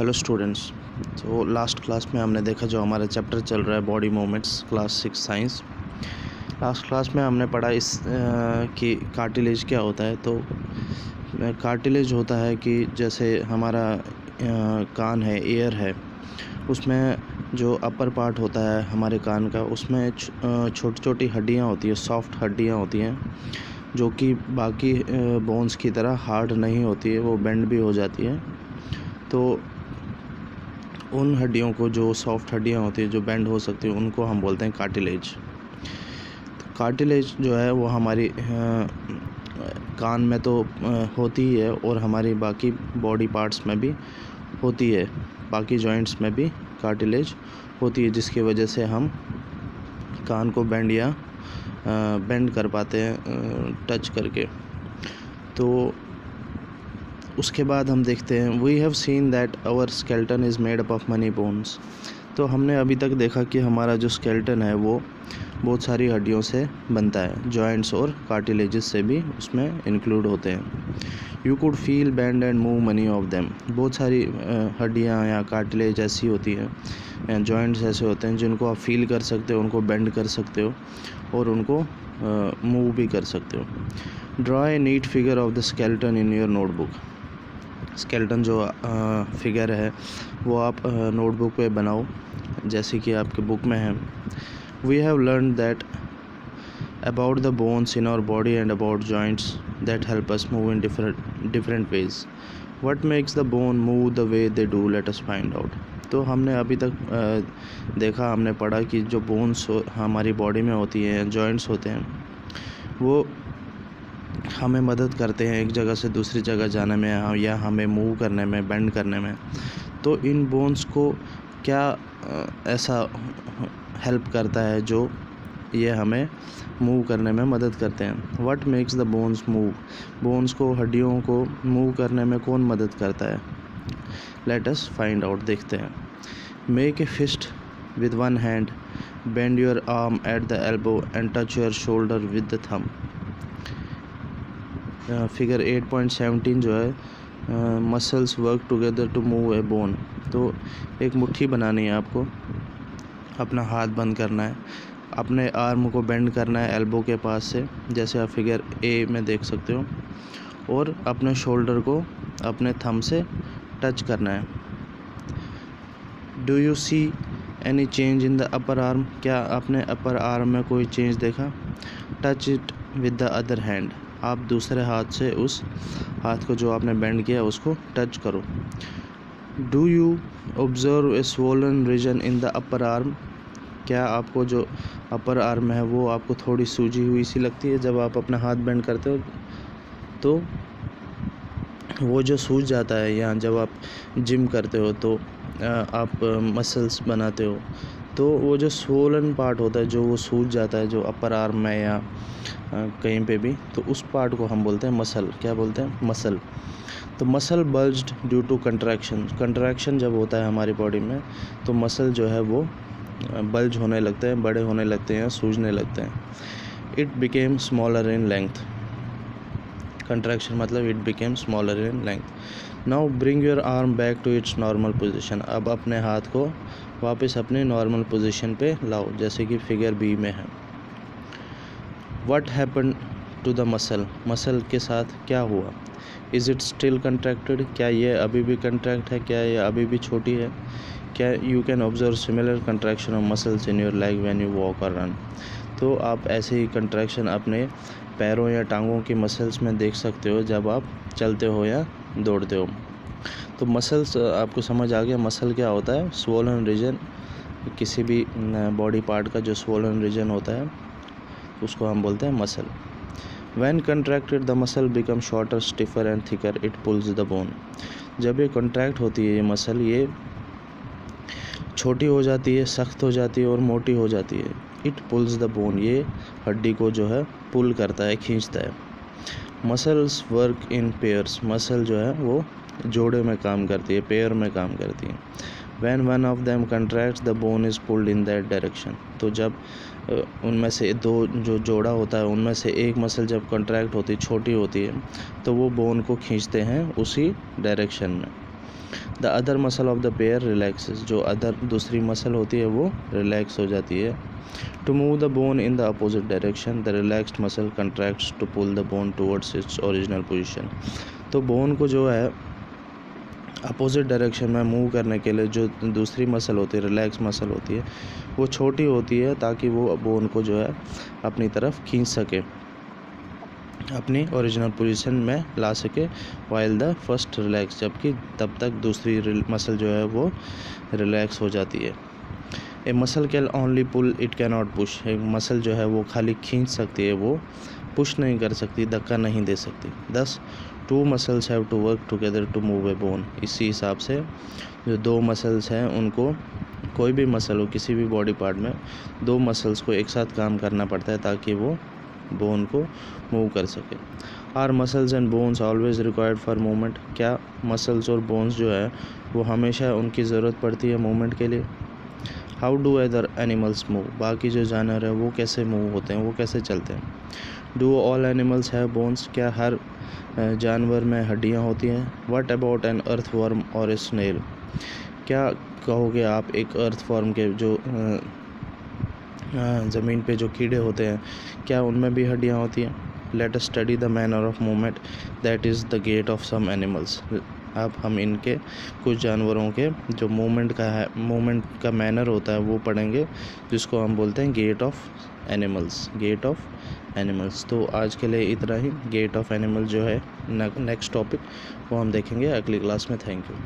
Hello students. तो last class में हमने देखा, जो हमारा चैप्टर चल रहा है body movements, class 6 science. Last class में हमने पढ़ा कि कार्टिलेज क्या होता है। तो कार्टिलेज होता है कि जैसे हमारा कान है, ईयर है, उसमें जो अपर पार्ट होता है हमारे कान का, उसमें छोटी छोटी हड्डियाँ होती है, सॉफ्ट हड्डियाँ होती हैं, जो कि बाकी बोन्स की तरह हार्ड नहीं होती है, वो बेंड भी हो जाती है। तो उन हड्डियों को, जो सॉफ्ट हड्डियाँ होती हैं, जो बेंड हो सकती हैं, उनको हम बोलते हैं कार्टिलेज। तो कार्टिलेज जो है वो हमारी कान में तो होती ही है, और हमारी बाकी बॉडी पार्ट्स में भी होती है, बाकी जॉइंट्स में भी कार्टिलेज होती है, जिसकी वजह से हम कान को बेंड कर पाते हैं टच करके। तो उसके बाद हम देखते हैं, we have seen that our skeleton is made up of many bones. तो हमने अभी तक देखा कि हमारा जो स्केलेटन है वो बहुत सारी हड्डियों से बनता है, जॉइंट्स और कार्टिलेजेस से भी उसमें इंक्लूड होते हैं। You could feel, bend and move money of them. बहुत सारी हड्डियाँ या कार्टिलेज ऐसी होती हैं, जॉइंट्स ऐसे होते हैं जिनको आप फील कर सकते हो, उनको बेंड कर सकते हो और उनको मूव भी कर सकते हो। Draw a neat figure of the skeleton in your notebook. Skeleton जो फिगर है वो आप नोटबुक पे बनाओ, जैसे कि आपके बुक में है। We have learn that about the bones in our body and about joints that help us move in different ways. What makes the bone move the way they do, let us find out. तो हमने अभी तक देखा, हमने पढ़ा कि जो bones हमारी बॉडी में होती हैं, जॉइंट्स होते हैं, वो हमें मदद करते हैं एक जगह से दूसरी जगह जाने में, या हमें मूव करने में, बेंड करने में। तो इन बोन्स को क्या ऐसा हेल्प करता है जो ये हमें मूव करने में मदद करते हैं। What makes the bones move. Bones को, हड्डियों को मूव करने में कौन मदद करता है, लेट अस फाइंड आउट, देखते हैं। Make a fist with one hand, bend your arm at the elbow and touch your shoulder with the thumb. Figure 8.17 जो है, muscles work together to move a bone. तो एक मुट्ठी बनानी है आपको, अपना हाथ बंद करना है, अपने आर्म को बेंड करना है एल्बो के पास से, जैसे आप फिगर ए में देख सकते हो, और अपने शोल्डर को अपने थंब से टच करना है। Do you see any change in the upper arm. क्या आपने अपर आर्म में कोई चेंज देखा। Touch it with the other hand. आप दूसरे हाथ से उस हाथ को जो आपने बेंड किया उसको टच करो। Do you observe a swollen region in the upper arm. क्या आपको जो अपर आर्म है वो आपको थोड़ी सूजी हुई सी लगती है जब आप अपना हाथ बेंड करते हो, तो वो जो सूज जाता है, या जब आप जिम करते हो तो आप मसल्स बनाते हो, तो वो जो स्वोलन पार्ट होता है, जो वो सूज जाता है, जो अपर आर्म में या कहीं पे भी, तो उस पार्ट को हम बोलते हैं मसल। क्या बोलते हैं, मसल। तो muscle bulged due to contraction. Contraction जब होता है हमारी बॉडी में, तो मसल जो है वो बल्ज होने लगते हैं, बड़े होने लगते हैं, सूजने लगते हैं। It became smaller in length. Contraction मतलब it became smaller in length. Now bring your arm back to its normal position. अब अपने हाथ को वापस अपने नॉर्मल पोजीशन पे लाओ, जैसे कि फिगर बी में है। What happen to the muscle. Muscle के साथ क्या हुआ। Is it still contracted. क्या ये अभी भी कंट्रैक्ट है, क्या ये अभी भी छोटी है। क्या you can observe similar contraction of muscles in your leg when you walk और रन। तो आप ऐसे ही कंट्रैक्शन अपने पैरों या टांगों की मसल्स में देख सकते हो जब आप चलते हो या दौड़ते हो। तो मसल्स आपको समझ आ गया, मसल क्या होता है। स्वोलन रीजन, किसी भी बॉडी पार्ट का जो स्वोलन रीजन होता है उसको हम बोलते हैं muscle. When contracted the muscle becomes shorter, stiffer and thicker. It pulls the bone. जब ये कॉन्ट्रैक्ट होती है ये मसल, ये छोटी हो जाती है, सख्त हो जाती है और मोटी हो जाती है। It pulls the bone. ये हड्डी को जो है पुल करता है, खींचता है। Muscles work in pairs. Muscle जो है वो जोड़े में काम करती है, पेयर में काम करती है। When one of them contracts, the bone is pulled in that direction. तो जब उनमें से दो जो जोड़ा होता है, उनमें से एक मसल जब कॉन्ट्रैक्ट होती है, छोटी होती है, तो वो बोन को खींचते हैं उसी डायरेक्शन में। The other muscle of the pair relaxes, जो दूसरी मसल होती है वो रिलैक्स हो जाती है। To move the bone in the opposite direction, the relaxed muscle contracts to pull the bone towards its original position. तो बोन को जो है अपोजिट डायरेक्शन में मूव करने के लिए जो दूसरी मसल होती है, रिलैक्स मसल होती है, वो छोटी होती है ताकि वो बोन को जो है अपनी तरफ खींच सके, अपनी ओरिजिनल पोजीशन में ला सके। वाइल द फर्स्ट रिलैक्स, जबकि तब तक दूसरी मसल जो है वो रिलैक्स हो जाती है। A muscle can only pull, it can not push. एक मसल जो है वो खाली खींच सकती है, वो पुश नहीं कर सकती, धक्का नहीं दे सकती। 10 2 muscles have to work together to move a bone. इसी हिसाब से जो 2 मसल्स हैं उनको, कोई भी मसल हो किसी भी बॉडी पार्ट में, 2 मसल्स को एक साथ काम करना पड़ता है ताकि वो बोन को मूव कर सके। Our muscles and bones always required for movement. क्या मसल्स और बोन्स जो है वो हमेशा उनकी ज़रूरत पड़ती है मूवमेंट के लिए। How do other animals move, बाकी जो जानवर है वो कैसे मूव होते हैं, वो कैसे चलते हैं। Do all animals have bones, क्या हर जानवर में हड्डियाँ होती हैं। व्हाट अबाउट एन अर्थवर्म और ए स्नेल, क्या कहोगे आप एक अर्थवर्म के जो ज़मीन पे जो कीड़े होते हैं, क्या उनमें भी हड्डियाँ होती हैं। Let us study the manner of movement that is the gait of some animals. अब हम इनके कुछ जानवरों के जो मूवमेंट का मैनर होता है वो पढ़ेंगे, जिसको हम बोलते हैं गेट ऑफ एनिमल्स। तो आज के लिए इतना ही। गेट ऑफ एनिमल जो है नेक्स्ट टॉपिक वो हम देखेंगे अगली क्लास में। Thank you.